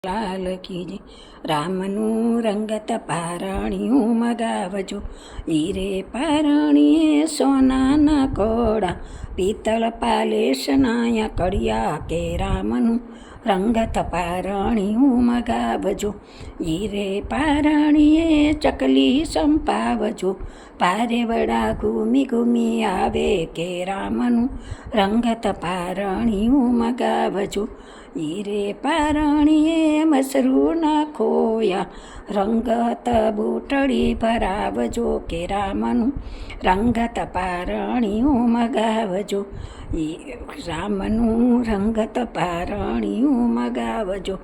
લાલ કી જય. રામનું રંગત પારણિયું મગાવજો, હીરે પારણીએ સોનાના કોડા, પિત્તળ પાલેશના કડિયા કે રામનું રંગત પારણિયું મગાવજો, હીરે પારણીએ ચકલી સંપાવજો, પારે વડા ઘૂમી ઘૂમી આવે કે રામનું રંગત પારણિયું મગાવજો, હીરે પારણીએ મસરૂના ખોયા, રંગત બૂટડી ભરાવજો કે રામનું રંગત પારણીયું મગાવજો, રામનું રંગત પારણીયું મગાવજો,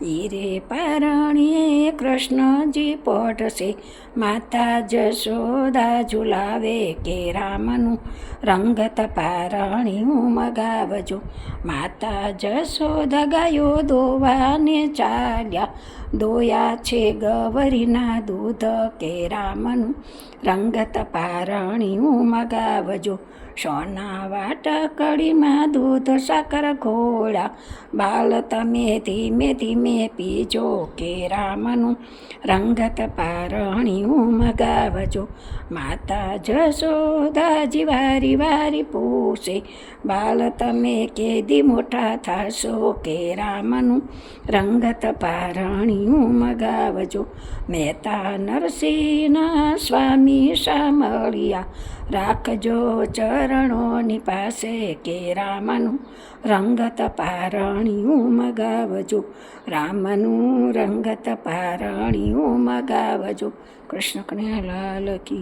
હીરે પારણીએ કૃષ્ણજી પોઢશે, માતા જશોદા ઝુલાવે કે રામનું રંગત પારણીયું મગાવજો, માતા જશોદા ગાયો દોવાને ચાલ્યા, દોયા છે ગવરીના દૂધ કે રામનું રંગત પારણીયું મગાવજો, સોના વાટકડીમાં દૂધ સાકર ઘોળા, બાલ તમે ધીમે ધીમે પીજો કે રામનું રંગત પારણીયું મગાવજો, માતા જશોદાજી વારી વારી પૂછે, બાલ તમે કેદી મોટા થશો કે રામનું રંગત પારણીયું મગાવજો, મહેતા નરસિંહના સ્વામી સાંભળ્યા, રાખજો ચરણોની પાસે કે રામનું રંગત પારણીયું મગાવજો, રામનું રંગત પારણીયું મગાવજો. કૃષ્ણ કનૈયા લાલ કી